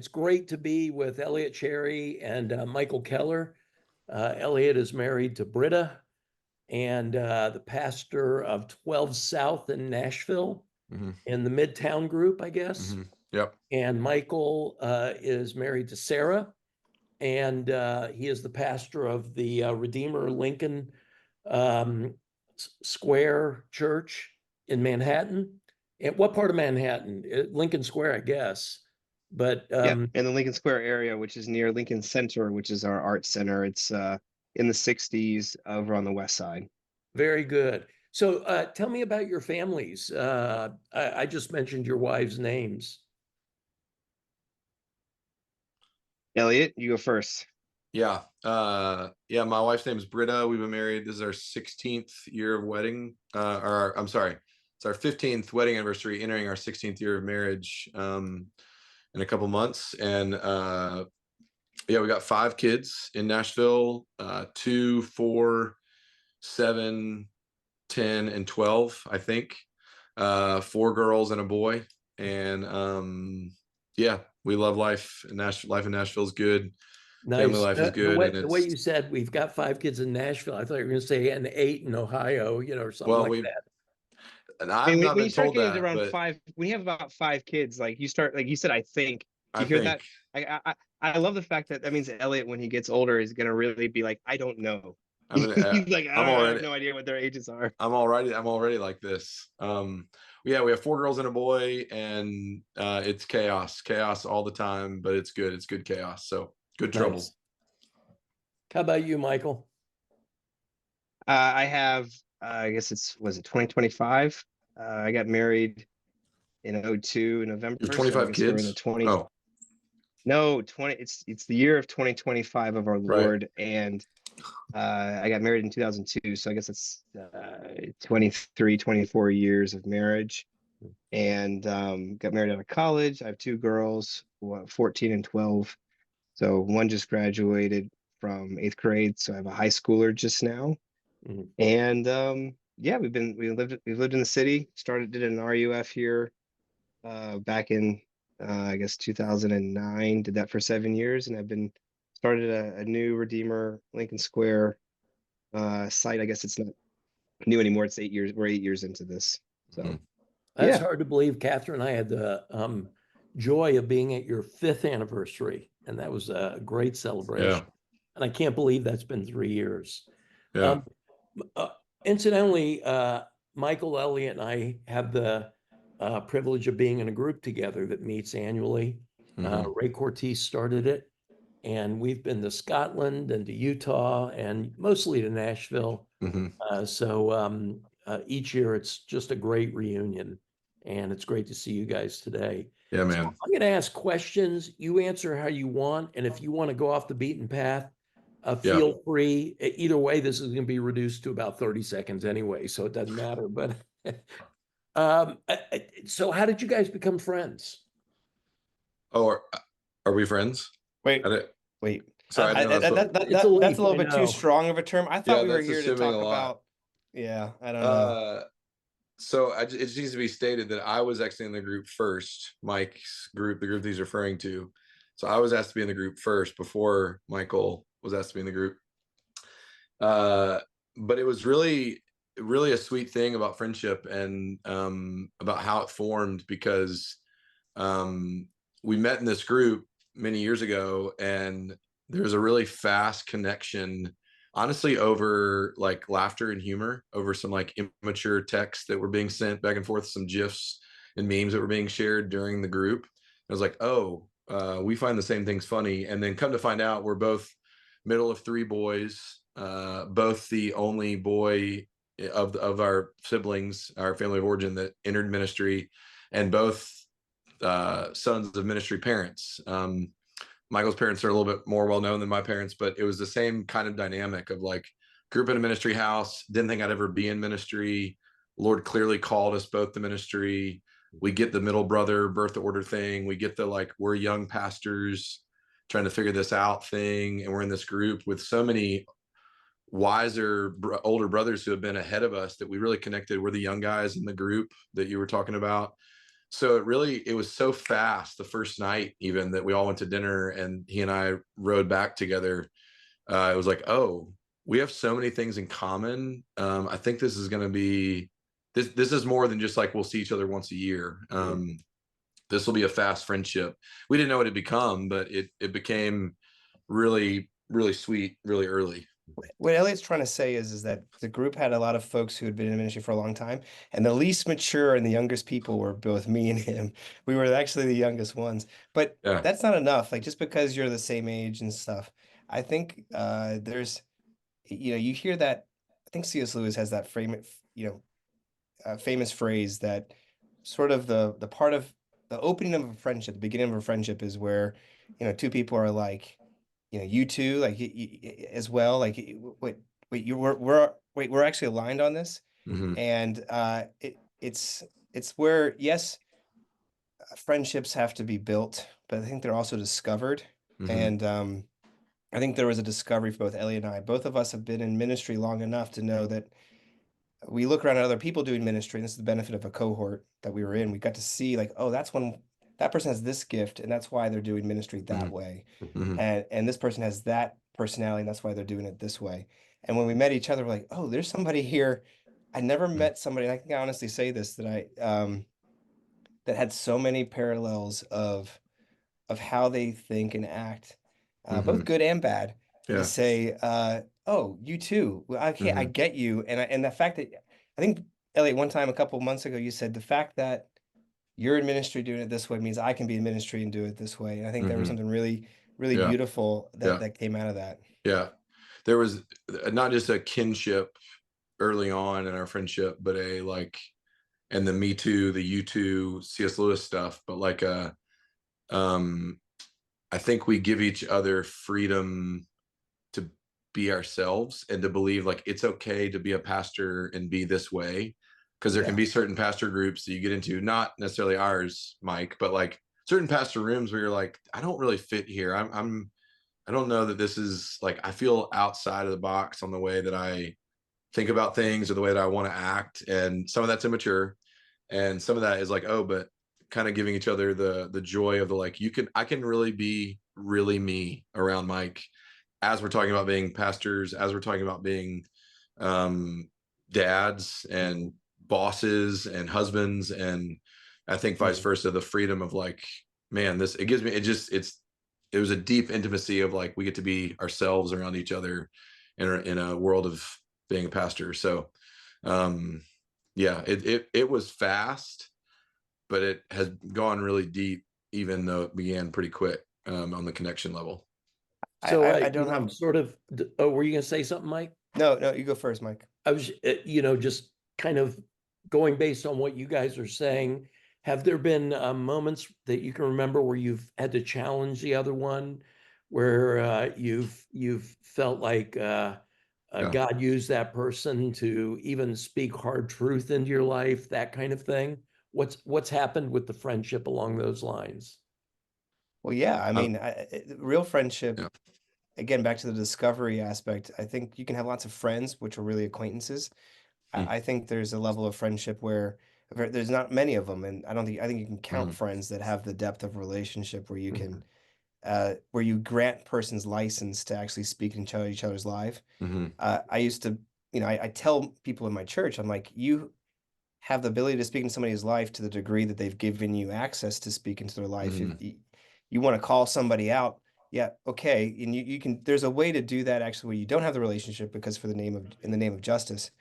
It's great to be with Elliot Cherry and Michael Keller. Elliot is married to Britta and the pastor of 12 South in Nashville Hmm. in the Midtown group, I guess. Hmm. Yep. And Michael is married to Sarah, and he is the pastor of the Redeemer Lincoln um, Square Church in Manhattan. And what part of Manhattan? Lincoln Square, I guess. But Yeah, in the Lincoln Square area, which is near Lincoln Center, which is our art center. It's in the 60s over on the west side. very good. So tell me about your families. I just mentioned your wives' names. Elliot, you go first. Yeah. Yeah. My wife's name is Britta. We've been married. This is our 16th year of wedding. I'm sorry, it's our 15th wedding anniversary, entering our 16th year of marriage in a couple months. And yeah, we got 5 kids in Nashville, 2, 4, 7, 10, and 12, I think. 4 girls and a boy. And yeah, we love life. Life in Nashville is good. Family Nice. life is The good, and the way it's you said we've got 5 kids in Nashville, I thought you were going to say and 8 in Ohio, or something well, like we that. and I I've mean, not when you been start told getting to that, around but 5, when you have about 5 kids, like you start, like you said, I think. Do I you hear think that? I love the fact that means Elliot, when he gets older, is gonna really be like, I don't know. I'm gonna, He's like, I'm I have already, no idea what their ages are. I'm already like this. Yeah, we have 4 girls and a boy, and it's chaos all the time, but it's good. It's good chaos. So good trouble. Nice. How about you, Michael? I have, I guess was it 2025? I got married in '02 in You're November, so I 25 guess we're in the kids. 20. Oh, No, 20. It's the year of 2025 of our right. Lord, and I got married in 2002, so I guess it's 23, 24 years of marriage, and got married out of college. I have 2 girls, 14 and 12. So one just graduated from 8th grade, so I have a high schooler just now. Mhm. And yeah, we've lived in the city. Did an RUF here back in I guess 2009. Did that for 7 years, and I've been started a new Redeemer Lincoln Square site. I guess it's not new anymore. It's 8 years. We're 8 years into this. So Mhm. That's yeah. hard to believe. Catherine and I had the joy of being at your 5th anniversary, and that was a great Yeah. celebration. And I can't believe that's been 3 years. Yeah. Um, uh, Incidentally, Michael, Elliott, and I have the privilege of being in a group together that meets annually. Hmm. Ray Cortese started it, and we've been to Scotland and to Utah and mostly to Nashville. Hmm. So each year it's just a great reunion, and it's great to see you guys today. Yeah, So man. I'm going to ask questions. You answer how you want, and if you want to go off the beaten path, Yeah. feel free. Either way, this is going to be reduced to about 30 seconds anyway, so it doesn't matter. But so how did you guys become friends? Oh, are we friends? Wait, I did, wait. sorry, I didn't know that's what. It's a That's leap, a little I bit too know. strong of a term. I thought Yeah, we were that's here to assuming talk a lot. about. Yeah, I don't know. So it just needs to be stated that I was actually in the group first, Mike's group, the group he's referring to. So I was asked to be in the group first before Michael was asked to be in the group. Uh, but it was really a sweet thing about friendship and about how it formed because we met in this group many years ago, and there was a really fast connection, honestly, over like laughter and humor, over some like immature texts that were being sent back and forth, some gifs and memes that were being shared during the group. I was like, oh, we find the same things funny. And then come to find out, we're both middle of 3 boys, both the only boy of our siblings, our family of origin, that entered ministry, and both sons of ministry parents. Michael's parents are a little bit more well known than my parents, but it was the same kind of dynamic of like grew up in a ministry house, didn't think I'd ever be in ministry. Lord clearly called us both to ministry. We get the middle brother birth order thing. We get the like we're young pastors trying to figure this out thing, and we're in this group with so many wiser older brothers who have been ahead of us that we really connected. We're the young guys in the group that you were talking about. So it was so fast the first night, even, that we all went to dinner and he and I rode back together. It was like, oh, we have so many things in common. I think this is going to be, this is more than just like, we'll see each other once a year. This will be a fast friendship. We didn't know what it'd become, but it became really, really sweet, really early. What Elliot's trying to say is that the group had a lot of folks who had been in ministry for a long time, and the least mature and the youngest people were both me and him. We were actually the youngest ones, but Yeah. that's not enough. Like just because you're the same age and stuff, I think there's, you hear that. I think C.S. Lewis has that famous phrase that sort of the part of the opening of a friendship, the beginning of a friendship is where, two people are like, you two, like as well, like wait, we're actually aligned on this. Mhm. And it's where, yes, friendships have to be built, but I think they're also discovered. Mhm. And I think there was a discovery for both Elliot and I. Both of us have been in ministry long enough to know that we look around at other people doing ministry, and this is the benefit of a cohort that we were in. We got to see like, oh, that's when that person has this gift, and that's why they're doing ministry that way. Mhm. And this person has that personality, and that's why they're doing it this way. And when we met each other, we're like, oh, there's somebody here. I never met somebody, and I can honestly say this, that that had so many parallels of how they think and act, both Mhm. good and bad, to Yeah. say, oh, you too. Well, okay, I Mhm. get you. And the fact that I think, Elliot, one time a couple of months ago, you said the fact that you're in ministry doing it this way means I can be in ministry and do it this way. And I think there was Mhm. something really, really Yeah. beautiful Yeah. that came out of that. Yeah. There was not just a kinship early on in our friendship, but a like, and the Me Too, the You Too, C.S. Lewis stuff, but like um, I think we give each other freedom to be ourselves and to believe like it's okay to be a pastor and be this way. Because there can Yeah. be certain pastor groups that you get into, not necessarily ours, Mike, but like certain pastor rooms where you're like, I don't really fit here. I don't know that this is like, I feel outside of the box on the way that I think about things or the way that I want to act. And some of that's immature. And some of that is like, oh, but kind of giving each other the joy of the like, I can really be really me around Mike as we're talking about being pastors, as we're talking about being dads and bosses and husbands. And I think vice versa, the freedom of like, man, this, it gives me, it was a deep intimacy of like, we get to be ourselves around each other in a world of being a pastor. So yeah, it was fast, but it has gone really deep, even though it began pretty quick on the connection level. So I don't I'm have, sort of, oh, were you gonna say something, Mike? no, you go first, Mike. I was, just kind of going based on what you guys are saying. Have there been moments that you can remember where you've had to challenge the other one, where you've felt like Yeah. God used that person to even speak hard truth into your life, that kind of thing? What's happened with the friendship along those lines? Well, yeah, I Uh, mean, real friendship, yeah. again, back to the discovery aspect, I think you can have lots of friends, which are really acquaintances. Mm. I think there's a level of friendship where there's not many of them, and I think you can count Mhm. friends that have the depth of relationship where you Mhm. can, where you grant persons license to actually speak in each other's life. Mhm. I used to, I tell people in my church, I'm like, you have the ability to speak in somebody's life to the degree that they've given you access to speak into their life. If Mhm. you want to call somebody out, yeah, okay, and you can. There's a way to do that actually where you don't have the relationship because in the name of justice.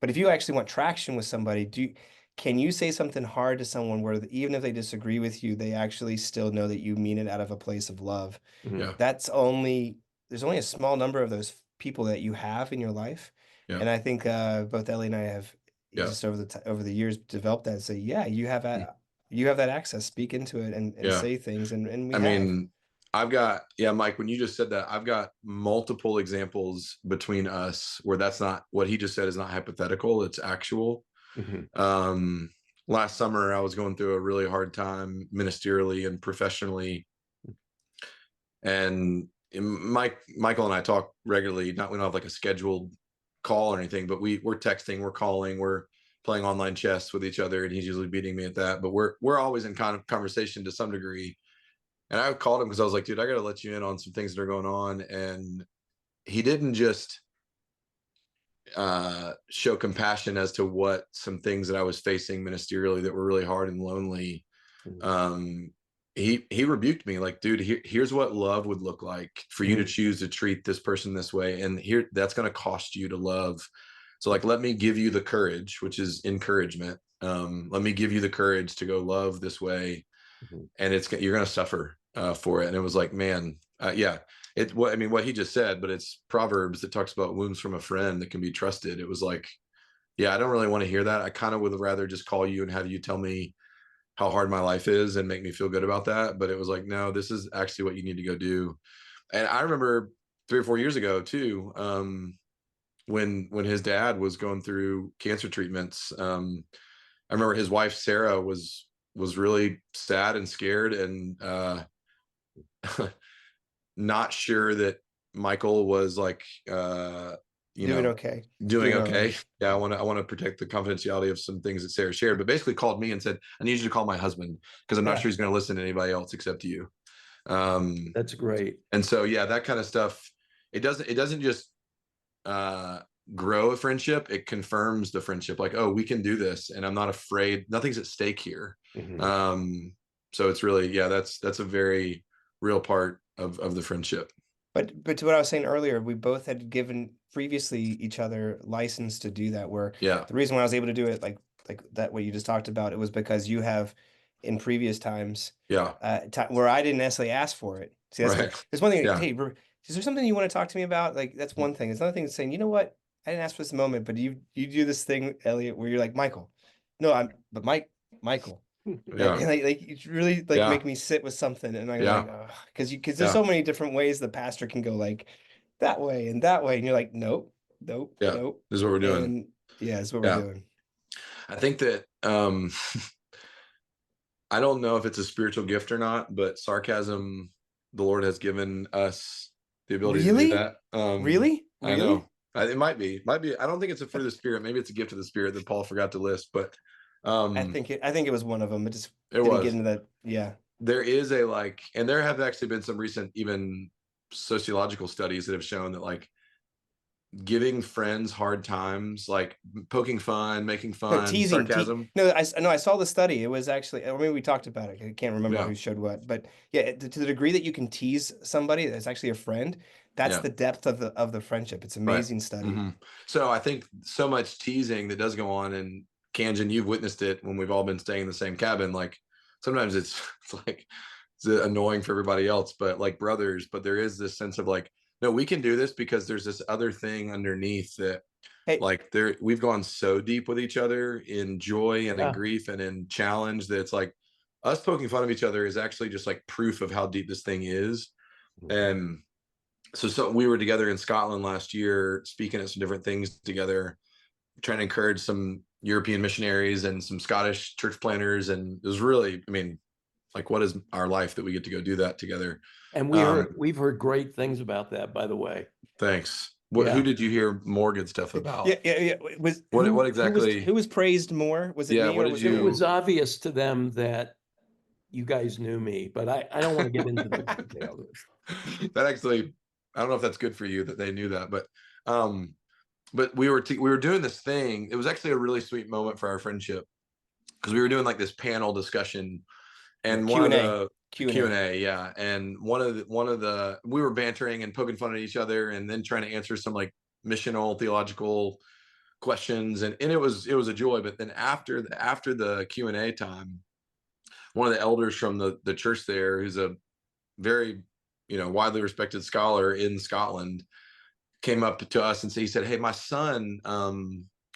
But if you actually want traction with somebody, can you say something hard to someone where even if they disagree with you, they actually still know that you mean it out of a place of love? Yeah. There's only a small number of those people that you have in your life. Yeah. And I think both Ellie and I have Yeah. just over the years developed that. Say, yeah, Mm. you have that access. Speak into it and Yeah. say things, and we I have. mean, yeah, Mike, when you just said that, I've got multiple examples between us where that's not what he just said is not hypothetical, it's actual. Um, last summer I was going through a really hard time ministerially and professionally. And Michael and I talk regularly, we don't have like a scheduled call or anything, but we're texting, we're calling, we're playing online chess with each other, and he's usually beating me at that. But we're always in kind of conversation to some degree. And I called him because I was like, dude, I got to let you in on some things that are going on. And he didn't just show compassion as to what some things that I was facing ministerially that were really hard and lonely. He rebuked me like, dude, here's what love would look like for you to choose to treat this person this way, and here that's going to cost you to love. So like, let me give you the courage, which is encouragement. Let me give you the courage to go love this way, and you're going to suffer for it. And it was like, man, yeah. I mean, what he just said, but it's Proverbs that talks about wounds from a friend that can be trusted. It was like, yeah, I don't really want to hear that. I kind of would rather just call you and have you tell me how hard my life is and make me feel good about that. But it was like, no, this is actually what you need to go do. And I remember 3 or 4 years ago too, when his dad was going through cancer treatments. I remember his wife, Sarah, was really sad and scared, and not sure that Michael was like, Doing okay. Doing Doing okay. alright. Yeah, I want to protect the confidentiality of some things that Sarah shared, but basically called me and said, I need you to call my husband because I'm not sure he's going to listen to anybody else except you. That's great. And so, yeah, that kind of stuff, it doesn't just grow a friendship. It confirms the friendship. Like, oh, we can do this, and I'm not afraid. Nothing's at stake here. So it's really, yeah, that's a very real part of the friendship. But to what I was saying earlier, we both had given previously each other license to do that. Where Yeah. the reason why I was able to do it like that, what you just talked about, it was because you have in previous times, Yeah. where I didn't necessarily ask for it. See, that's Right. there's one thing. Yeah. Hey, is there something you want to talk to me about? Like, that's one thing. It's another thing is saying, you know what, I didn't ask for this moment, but you do this thing, Elliot, where you're like, Michael, no, but Michael. Yeah. And like it's really like Yeah. make me sit with something, and I'm Yeah. like, because there's so many different ways the pastor can go like that way and that way, and you're like, nope, Yeah. nope. This is what we're doing. And yeah, that's what Yeah. we're doing. I think that I don't know if it's a spiritual gift or not, but sarcasm, the Lord has given us the ability to Really? do that. Really? I know. It might be. I don't think it's a fruit of the spirit. Maybe it's a gift of the spirit that Paul forgot to list, but I think it was one of them. It just it didn't was. get into that. Yeah. There is a like, and there have actually been some recent even sociological studies that have shown that like giving friends hard times, like poking fun, making No, fun, teasing. sarcasm. No, I saw the study. It was actually, or maybe we talked about it. I can't remember Yeah. who showed what, but yeah, to the degree that you can tease somebody that's actually a friend, that's Yeah. the depth of the friendship. It's amazing study. So I think so much teasing that does go on, and Khandjian, you've witnessed it when we've all been staying in the same cabin. Like sometimes it's like it's annoying for everybody else, but like brothers, but there is this sense of like, no, we can do this because there's this other thing underneath that. Hey. Like we've gone so deep with each other in joy and in grief and in challenge that it's like us poking fun of each other is actually just like proof of how deep this thing is. And so we were together in Scotland last year, speaking at some different things together, trying to encourage some European missionaries and some Scottish church planners. And it was really, I mean, like, what is our life that we get to go do that together? And we've heard great things about that, by the way. Thanks. Who did you hear more good stuff about? Yeah. What exactly? Who was praised more? Was it Yeah, me what or did was you- It was obvious to them that you guys knew me, but I don't want to get into the details. That actually, I don't know if that's good for you that they knew that, but we were doing this thing. It was actually a really sweet moment for our friendship because we were doing like this panel discussion, and one of the Q&A, yeah, and one of the we were bantering and poking fun at each other, and then trying to answer some like missional theological questions, and it was a joy. But then after the Q&A time, one of the elders from the church there, who's a very widely respected scholar in Scotland, came up to us and he said, hey, my son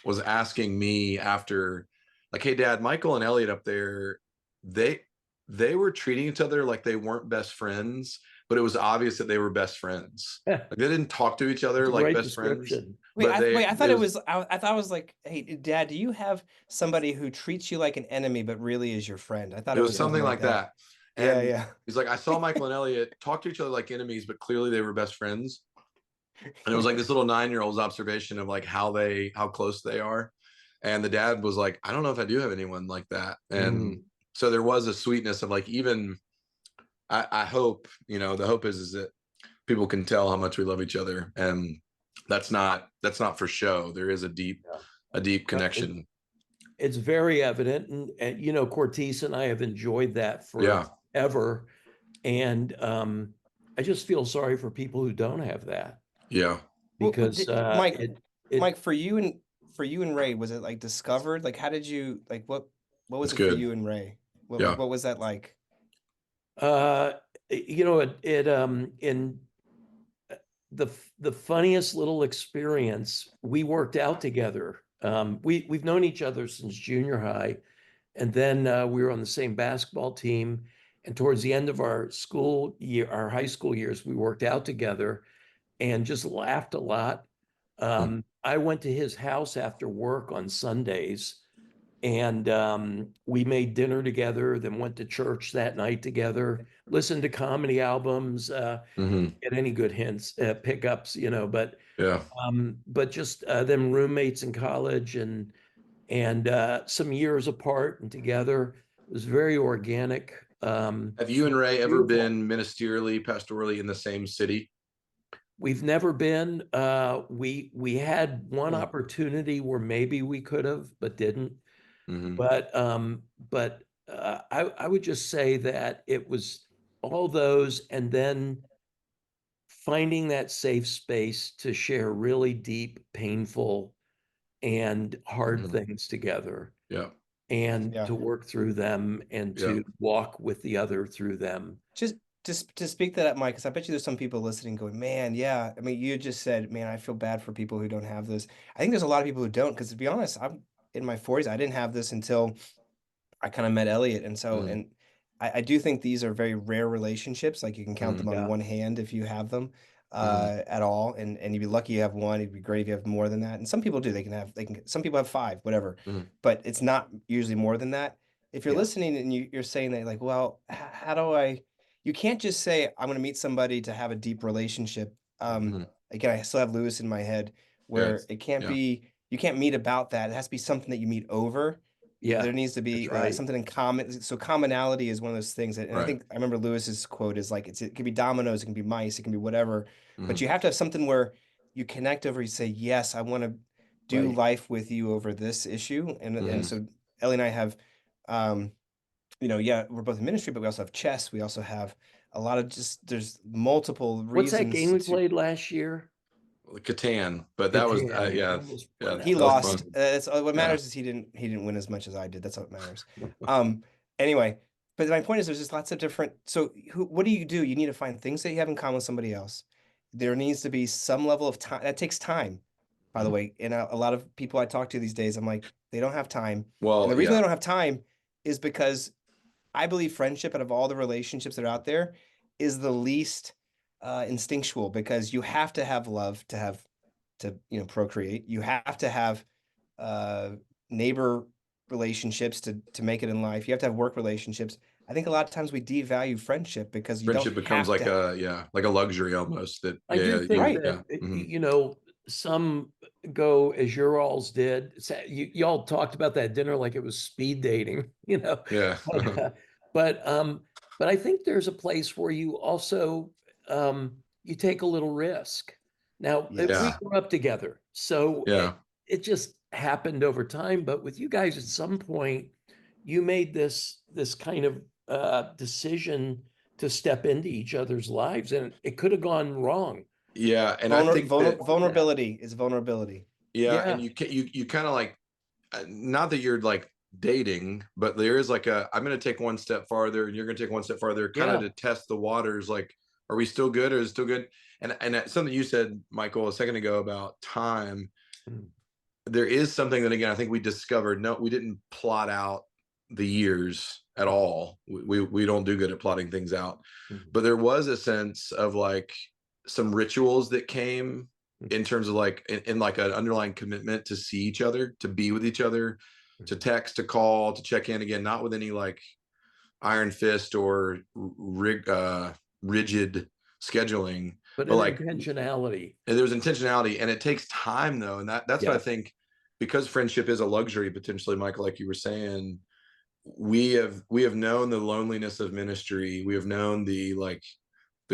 was asking me after, like, hey dad, Michael and Elliot up there, they were treating each other like they weren't best friends, but it was obvious that they were best friends. Like they didn't talk to each other like best friends. I thought it was like, hey dad, do you have somebody who treats you like an enemy but really is your friend? I thought it was something like that. And yeah. He's like, I saw Michael and Elliot talk to each other like enemies, but clearly they were best friends. And it was like this little 9-year-old's observation of like how close they are. And the dad was like, I don't know if I do have anyone like that. And Mm. so there was a sweetness of like, even I hope, the hope is that people can tell how much we love each other. And that's not for show. There is a deep connection. It's very evident, and Cortese and I have enjoyed that Yeah. forever. And I just feel sorry for people who don't have that, Yeah. Well, because Mike, it Mike, for you and Ray, was it like discovered? Like, how did you like what was That's it for good. you and Ray? What Yeah. what was that like? in the funniest little experience, we worked out together. We've known each other since junior high, and then we were on the same basketball team. And towards the end of our high school years, we worked out together and just laughed a lot. I went to his house after work on Sundays, and we made dinner together, then went to church that night together, listened to comedy albums, get any good hints, pickups, Yeah. but just them roommates in college, and some years apart and together. It was very organic. Have you and Ray ever Beautiful. been ministerially, pastorally in the same city? We've never been. We had one Yeah. opportunity where maybe we could have, but didn't. Mhm. But I would just say that it was all those, and then finding that safe space to share really deep, painful, and hard Mhm. things together, Yeah. and Yeah. to work through them, and Yeah. to walk with the other through them. Just to speak to that, Mike, because I bet you there's some people listening going, man, yeah. I mean, you just said, man, I feel bad for people who don't have this. I think there's a lot of people who don't, because to be honest, I'm in my 40s. I didn't have this until I kind of met Elliot. And so, Mhm. and I do think these are very rare relationships. Like you can count them on Yeah. one hand if you have them Mhm. at all. And you'd be lucky you have one. It'd be great if you have more than that. And some people do. Some people have five, whatever. Mhm. But it's not usually more than that. If you're Yeah. listening and you're saying that, like, well, how do you can't just say, I'm going to meet somebody to have a deep relationship. Mhm. Again, I still have Lewis in my head Yeah. where it can't Yeah. be, you can't meet about that. It has to be something that you meet over. Yeah. There needs to That's be right. something in common. So commonality is one of those things. And I Right. think I remember Lewis's quote is like, it can be dominoes, it can be mice, it can be whatever. But Mhm. you have to have something where you connect over, you say, yes, I want to do Right. life with you over this issue. And Mhm. so Ellie and I have, yeah, we're both in ministry, but we also have chess. We also have a lot of there's multiple What's that game reasons we to. played last year? Catan, but that was Catan. yeah, Almost yeah, won He that that was one. lost. fun. That's what Yeah. matters is he didn't win as much as I did. That's what matters. Anyway, but my point is there's just lots of different. So what do? You need to find things that you have in common with somebody else. There needs to be some level of time. That takes time, by the Mhm. way. And a lot of people I talk to these days, I'm like, they don't have time. Well, And the reason yeah. they don't have time is because I believe friendship out of all the relationships that are out there is the least instinctual, because you have to have love to procreate. You have to have uh, neighbor relationships to make it in life. You have to have work relationships. I think a lot of times we devalue friendship because you don't Friendship becomes have like to. like a luxury almost. That I do think Right. that, Mhm. some go as your alls did. Y'all talked about that dinner like it was speed dating, Yeah. but, but I think there's a place where you also, you take a little risk. Now, we Yeah. grew up together, so Yeah. it just happened over time. But with you guys, at some point, you made this kind of decision to step into each other's lives, and it could have gone wrong. Yeah. And I think that Vulnerability is vulnerability. yeah, Yeah. and you kind of like not that you're like dating, but there is like I'm going to take one step farther and you're going to take one step farther, kind of Yeah. to test the waters. Like, are we still good, or is it still good? And that's something you said, Michael, a second ago about time. Mm. There is something that, again, I think we discovered. No, we didn't plot out the years at all. We don't do good at plotting things out, Mhm. but there was a sense of like some rituals that came in terms of like in like an underlying commitment to see each other, to be with each other, to text, to call, to check in, again, not with any like iron fist or rigid scheduling, But but an like intentionality. there was intentionality. And it takes time though, and that's what I Yeah. think because friendship is a luxury potentially, Michael, like you were saying, we have known the loneliness of ministry. We have known the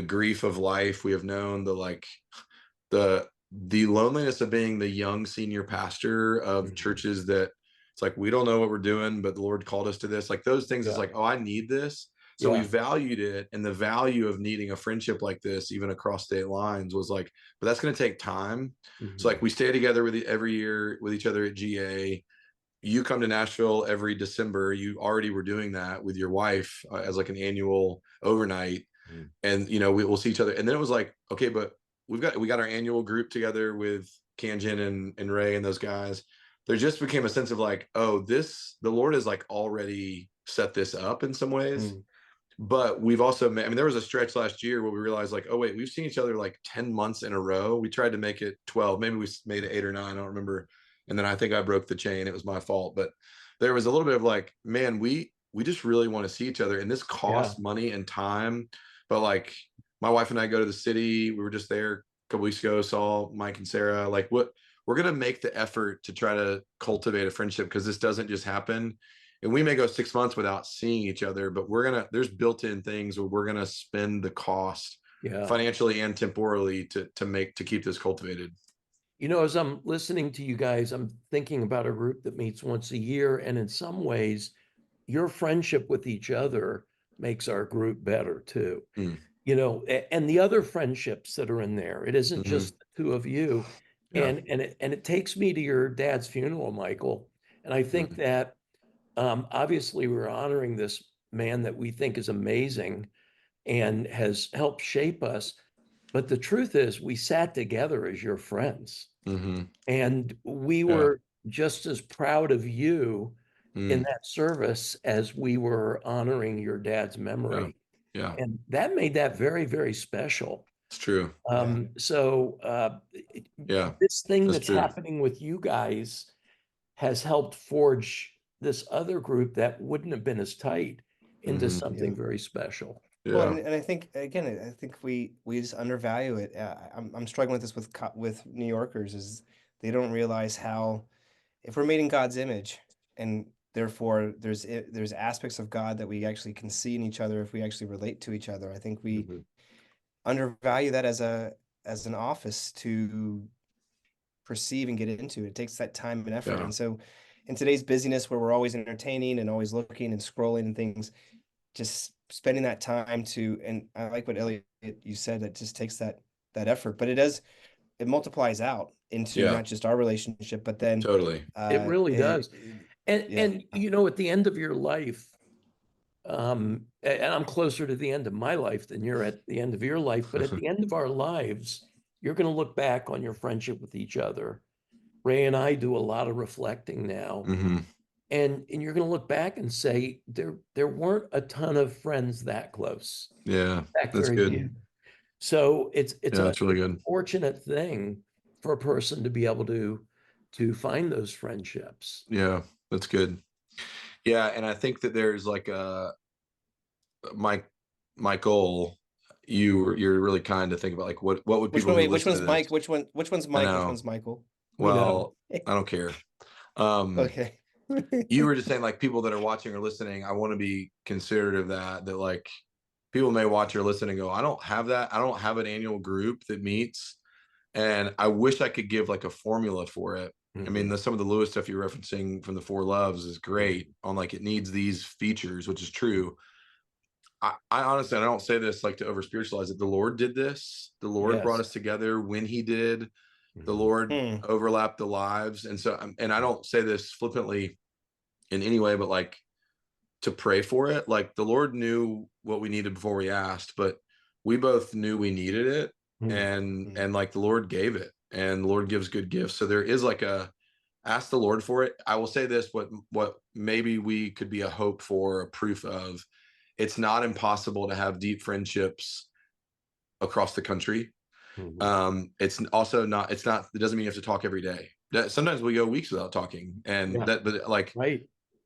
grief of life. We have known the loneliness of being the young senior pastor of churches that it's like, we don't know what we're doing, but the Lord called us to this. Like those things, it's like, oh, I need this. So we valued it, and the value of needing a friendship like this, even across state lines, was like, but that's going to take time. So like we stay together every year with each other at GA. You come to Nashville every December. You already were doing that with your wife as like an annual overnight, and we'll see each other. And then it was like, okay, but we got our annual group together with Khandjian and Ray and those guys. There just became a sense of like, oh, the Lord has like already set this up in some ways. But we've also met, I mean, there was a stretch last year where we realized like, oh wait, we've seen each other like 10 months in a row. We tried to make it 12, maybe we made it 8 or 9, I don't remember. And then I think I broke the chain. It was my fault. But there was a little bit of like, man, we just really want to see each other, and this costs money and time. But like my wife and I go to the city. We were just there a couple weeks ago, saw Mike and Sarah. Like we're going to make the effort to try to cultivate a friendship, because this doesn't just happen. And we may go 6 months without seeing each other, but there's built-in things where we're going to spend the cost financially and temporally to keep this cultivated. As I'm listening to you guys, I'm thinking about a group that meets once a year. And in some ways, your friendship with each other makes our group better too. And the other friendships that are in there, it isn't just the two of you. And it takes me to your dad's funeral, Michael. And I think that obviously we're honoring this man that we think is amazing and has helped shape us. But the truth is, we sat together as your friends, and we were just as proud of you in that service as we were honoring your dad's memory. And that made that very, very special. It's true. So this thing that's happening with you guys has helped forge this other group that wouldn't have been as tight into something very special. Well, and I think again, I think we just undervalue it. I'm struggling with this with New Yorkers, is they don't realize how, if we're made in God's image, and therefore there's aspects of God that we actually can see in each other if we actually relate to each other. I think we undervalue that as an office to perceive and get into. It takes that time and effort. And so in today's busyness, where we're always entertaining and always looking and scrolling and things, just spending that time and I like what Elliot, you said, that just takes that effort, but it multiplies out into not just our relationship, but then it really does. And at the end of your life, and I'm closer to the end of my life than you're at the end of your life, but at the end of our lives, you're going to look back on your friendship with each other. Ray and I do a lot of reflecting now. And you're going to look back and say, there weren't a ton of friends that close. That's good. Few. So it's really good. Fortunate thing for a person to be able to find those friendships. Yeah, that's good. Yeah, and I think that there's like Michael, you're really kind to think about like what would people which one's Mike? Which one's Mike? Which one's Michael? Well, I don't care. Okay. You were just saying like people that are watching or listening, I want to be considerate of that like people may watch or listen and go, I don't have that. I don't have an annual group that meets. And I wish I could give like a formula for it. I mean, some of the Lewis stuff you're referencing from the 4 Loves is great on like, it needs these features, which is true. I honestly, I don't say this like to over spiritualize it. The Lord did this. The Lord brought us together when he did. The Lord overlapped the lives. And so, and I don't say this flippantly in any way, but like to pray for it. Like the Lord knew what we needed before we asked, but we both knew we needed it. And like the Lord gave it, and the Lord gives good gifts. So there is like ask the Lord for it. I will say this, what maybe we could be a hope for, a proof of, it's not impossible to have deep friendships across the country. It's also not, it doesn't mean you have to talk every day. Sometimes we go weeks without talking, and but like,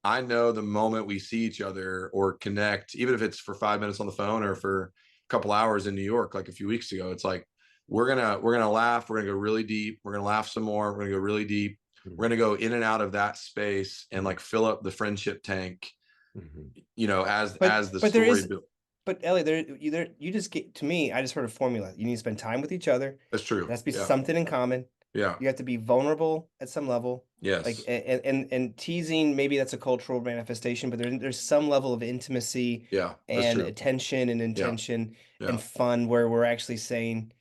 I know the moment we see each other or connect, even if it's for 5 minutes on the phone or for a couple hours in New York, like a few weeks ago, it's like, we're gonna laugh, we're gonna go really deep, we're gonna laugh some more, we're gonna go really deep. We're going to go in and out of that space and like fill up the friendship tank, Mhm. you know, as the but there story is, builds. but Elliot, you just get, to me, I just heard a formula. You need to spend time with each other. That's true. There has to be Yeah. something in common. Yeah. You have to be vulnerable at some level. Like, Yes. and teasing, maybe that's a cultural manifestation, but there's some level of intimacy Yeah. That's and true. attention and intention Yeah. and fun where we're actually saying,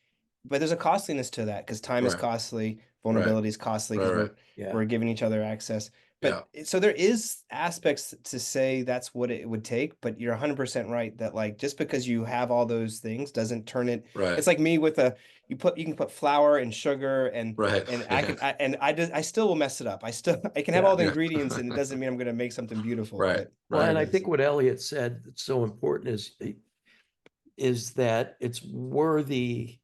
but there's a costliness to that because time is Right. costly, vulnerability is costly because Right. Yeah. we're giving each other access. Yeah. But so there is aspects to say that's what it would take, but you're 100% right that like just because you have all those things doesn't turn it. Right. It's like me with you can put flour and sugar and Right. I still will mess it up. I can have Yeah. all the Yeah. ingredients and it doesn't mean I'm going to make something beautiful. Right. But Well, Right. and I think what Elliot said that's so important is that it's worthy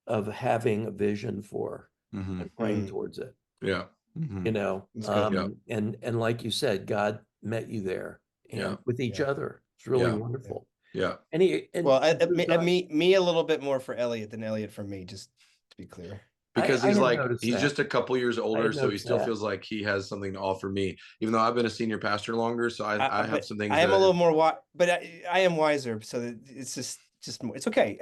of having a vision for Mhm. and praying Mhm. towards it, Yeah. Mhm. you know? That's good. Yeah. And like you said, God met you there and Yeah. with each Yeah. other. It's really Yeah. wonderful. Yeah. And Well, there's not- me a little bit more for Elliot than Elliot for me, just to be clear. Because I he's had like, noticed he's that. just a couple years older, had so he noticed still that. feels like he has something to offer me, even though I've been a senior pastor longer. So I have But some things I am that a little more but I am wiser, so that it's just more, it's okay.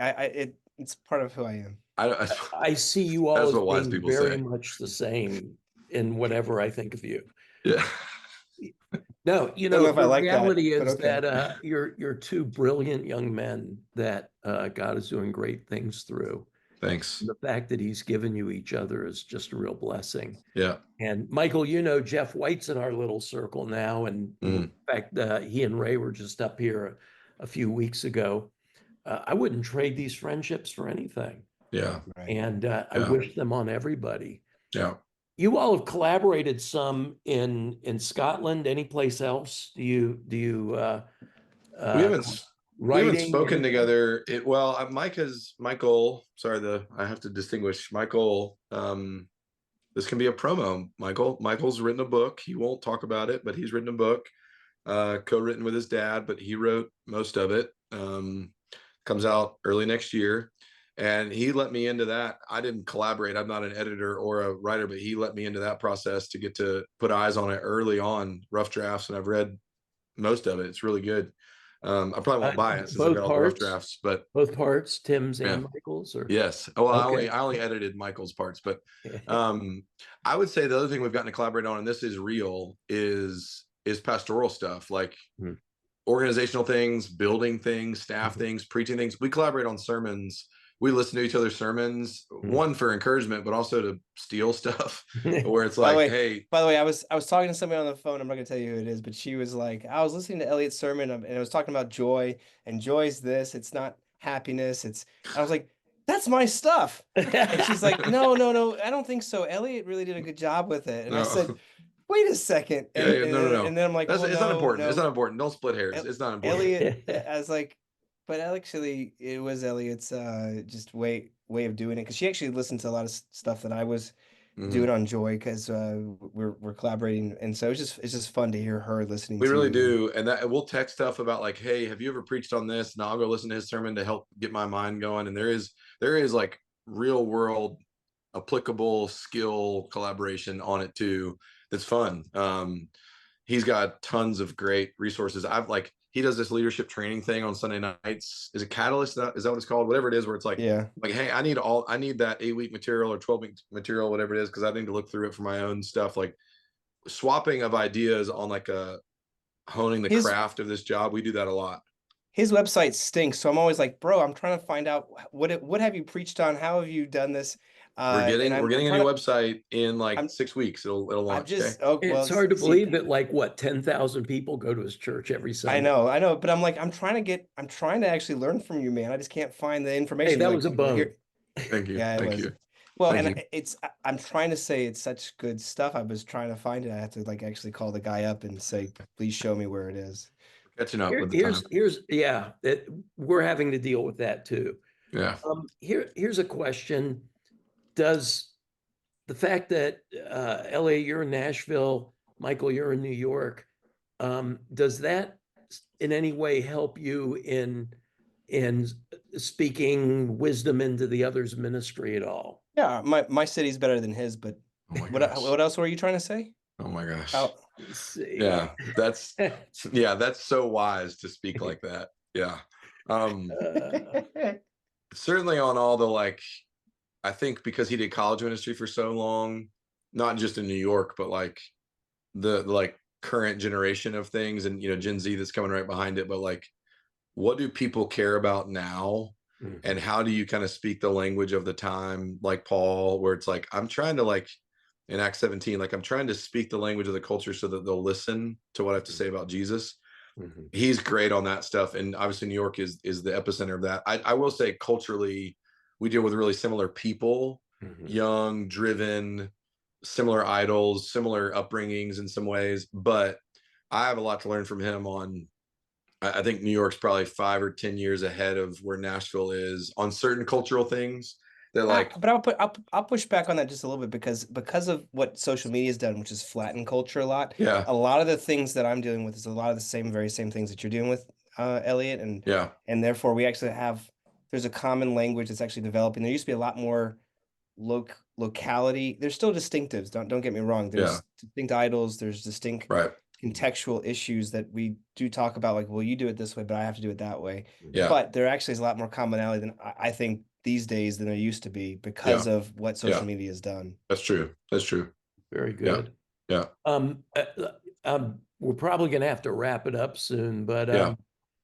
It's part of who I am. I see you all That's as what wise being people very say. much the same in whatever I think of you. Yeah. No, you Don't know, know if I the like that, reality but is okay. that you're two brilliant young men that God is doing great things through. Thanks. And the fact that he's given you each other is just a real blessing. Yeah. And Michael, you know, Jeff White's in our little circle now. And in fact, he and Ray were just up here a few weeks ago. I wouldn't trade these friendships for anything. Yeah. Right. And I Yeah. wish them on everybody. Yeah. You all have collaborated some in Scotland, any place else? Do you We uh, haven't writing? spoken anything? together. Michael. Sorry, I have to distinguish Michael. This can be a promo. Michael's written a book. He won't talk about it, but he's written a book, co-written with his dad, but he wrote most of it. Comes out early next year. And he let me into that. I didn't collaborate. I'm not an editor or a writer, but he let me into that process to get to put eyes on it early on, rough drafts, and I've read most of it. It's really good. I probably won't buy it since I've got all the rough drafts, but both parts, Tim's yeah. and Michael's, or Yes. Well, okay. I only edited Michael's parts, but I would say the other thing we've gotten to collaborate on, and this is real, is pastoral stuff, like organizational things, building things, staff things, preaching things. We collaborate on sermons. We listen to each other's sermons, one for encouragement, but also to steal stuff where it's like, hey. By the way, I was talking to somebody on the phone. I'm not gonna tell you who it is, but she was like, I was listening to Elliot's sermon and it was talking about joy, and joy's this. It's not happiness. I was like, that's my stuff. And she's like, no, I don't think so. Elliot really did a good job with it. And I said, wait a second. And, No. And then I'm like, it's not important. No. It's not important. Don't split hairs. It's not important. Elliot, I was like, but actually, it was Elliot's just way of doing it, because she actually listened to a lot of stuff that I was doing on Joy, because we're collaborating, and so it's just fun to hear her listening. We really do, and that we'll text stuff about like, hey, have you ever preached on this? And I'll go listen to his sermon to help get my mind going. And there is like real world applicable skill collaboration on it too. That's fun. He's got tons of great resources. He does this leadership training thing on Sunday nights. Is it Catalyst? Is that what it's called? Whatever it is, where it's like, hey, I need that 8-week material or 12-week material, whatever it is, because I need to look through it for my own stuff. Like swapping of ideas on like honing the craft of this job. We do that a lot. His website stinks, so I'm always like, bro, I'm trying to find out what have you preached on? How have you done this? We're getting a new website in like 6 weeks. It'll launch. It's hard to believe that like 10,000 people go to his church every Sunday. I know, but I'm like, I'm trying to actually learn from you, man. I just can't find the information. Hey, that was a bone. Thank you. Yeah, Thank you. Well, and I'm trying to say it's such good stuff. I was trying to find it. I have to like actually call the guy up and say, please show me where it is. Catching up with the time. We're having to deal with that too. Yeah. Here's a question. Does the fact that LA, you're in Nashville, Michael, you're in New York, does that in any way help you in speaking wisdom into the other's ministry at all? Yeah, my city's better than his, but Oh my What gosh. what else were you trying to say? Oh my gosh. Oh, Let's see. Yeah, that's so wise to speak like that. Yeah. Certainly on all the like, I think because he did college ministry for so long, not just in New York, but like the like current generation of things, and Gen Z that's coming right behind it. But like, what do people care about now? And how do you kind of speak the language of the time, like Paul, where it's like, I'm trying to like in Acts 17, like I'm trying to speak the language of the culture so that they'll listen to what I have to say about Jesus. He's great on that stuff. And obviously New York is the epicenter of that. I will say culturally, we deal with really similar people, young, driven, similar idols, similar upbringings in some ways, but I have a lot to learn from him on. I think New York's probably 5 or 10 years ahead of where Nashville is on certain cultural things that like, but I'll push back on that just a little bit because of what social media has done, which is flatten culture a lot. yeah, A lot of the things that I'm dealing with is a lot of the very same things that you're dealing with, Elliot, yeah, and therefore we actually there's a common language that's actually developing. There used to be a lot more locality. There's still distinctives. Don't get me wrong. yeah, There's distinct idols. There's distinct right, contextual issues that we do talk about, like, well, you do it this way, but I have to do it that way. yeah, But there actually is a lot more commonality than I think these days than there used to be because yeah, of what social media has done. that's true. That's true. Very Yeah, good. yeah, We're probably going to have to wrap it up soon, but yeah.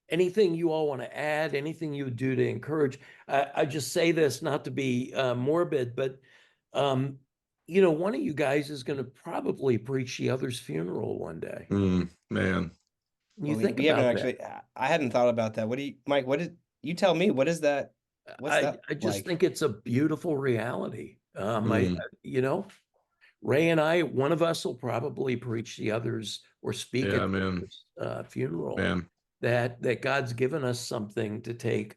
anything you all want to add, anything you would do to encourage? I just say this not to be morbid, but one of you guys is going to probably preach the other's funeral one day. Man. You Well, think we haven't about actually. that. I hadn't thought about that. What do you, Mike? What did you tell me? What is that? What's that I just like? think it's a beautiful reality. Mm. Ray and I, one of us will probably preach the others or speak Yeah, at the man, other's funeral. man. That God's given us something to take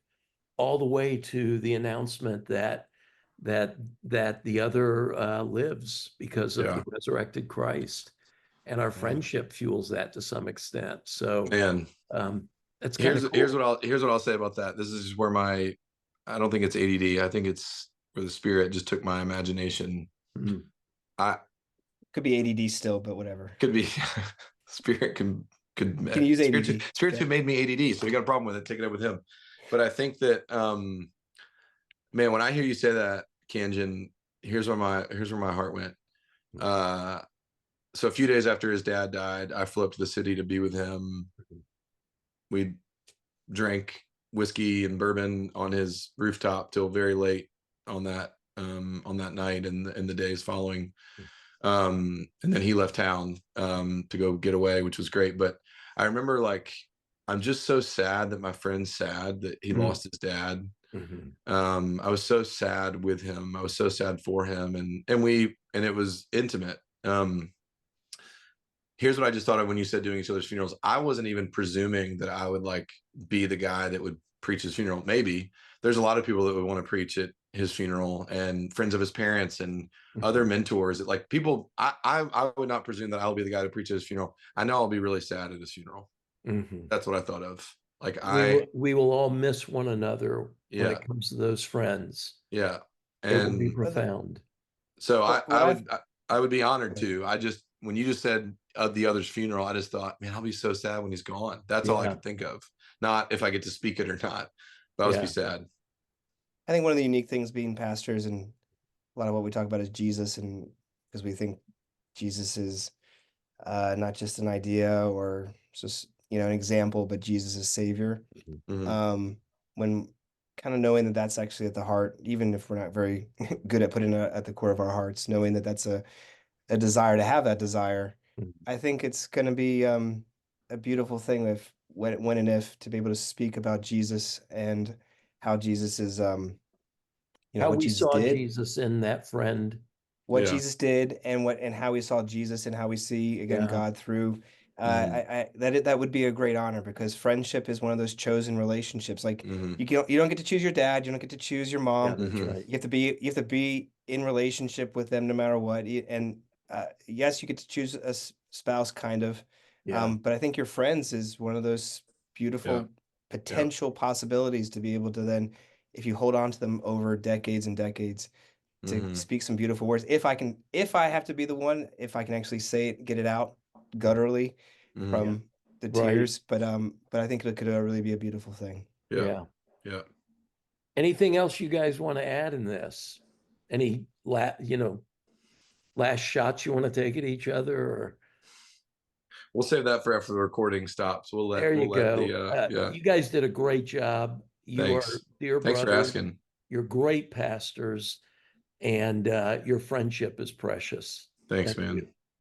all the way to the announcement that the other lives because of Yeah, the resurrected Christ, and our Yeah. friendship fuels that to some extent. So man. that's kind of cool. Here's what I'll say about that. This is where I don't think it's ADD. I think it's where the Spirit just took my imagination. I Could be ADD still, but whatever. could be Spirit could Can use ADD. Spirit who made me ADD, so we got a problem with it. Take it up with him. But I think that man, when I hear you say that, Khandjian, here's where my heart went. So a few days after his dad died, I flew up to the city to be with him. We drank whiskey and bourbon on his rooftop till very late on that night and the days following. And then he left town to go get away, which was great. But I remember like, I'm just so sad that my friend's sad that he lost his dad. I was so sad with him. I was so sad for him, and it was intimate. Here's what I just thought of when you said doing each other's funerals. I wasn't even presuming that I would like be the guy that would preach his funeral. Maybe there's a lot of people that would want to preach at his funeral, and friends of his parents and other mentors that like people. I would not presume that I'll be the guy to preach at his funeral. I know I'll be really sad at his funeral. That's what I thought of. Like we will all miss one another when Yeah. it comes to those friends. Yeah. It will be And profound. so What I would be honored to. When you just said of the other's funeral, I just thought, man, I'll be so sad when he's gone. That's all I Yeah. could think of. Not if I get to speak it or not, but I'll just be sad. I think one of the unique things being pastors, and a lot of what we talk about is Jesus, and because we think Jesus is not just an idea or just an example, but Jesus is Savior. When kind of knowing that that's actually at the heart, even if we're not very good at putting it at the core of our hearts, knowing that that's a desire to have that desire, I think it's going to be a beautiful thing if when and if to be able to speak about Jesus and how Jesus is How what we Jesus saw did, Jesus in that friend. what Yeah. Jesus did, and how we saw Jesus and how we see again Yeah. God through. That would be a great honor, because friendship is one of those chosen relationships. Like you don't get to choose your dad, you don't get to choose your mom. Yeah, that's right. You have to be in relationship with them no matter what. And yes, you get to choose a spouse, kind of. Yeah. But I think your friends is one of those beautiful potential possibilities to be able to then, if you hold on to them over decades and decades, to Mhm. speak some beautiful words. If I have to be the one, if I can actually say it, get it out gutturally Mhm. from the Right. tears, but I think it could really be a beautiful thing. Yeah. Yeah. Anything else you guys want to add in this? Any last shots you want to take at each other, or We'll save that for after the recording stops. there you we'll let go. the yeah. You guys did a great job. You are Thanks. dear Thanks for brothers. asking. You're great pastors, and your friendship is precious. Thanks, Thank man. you.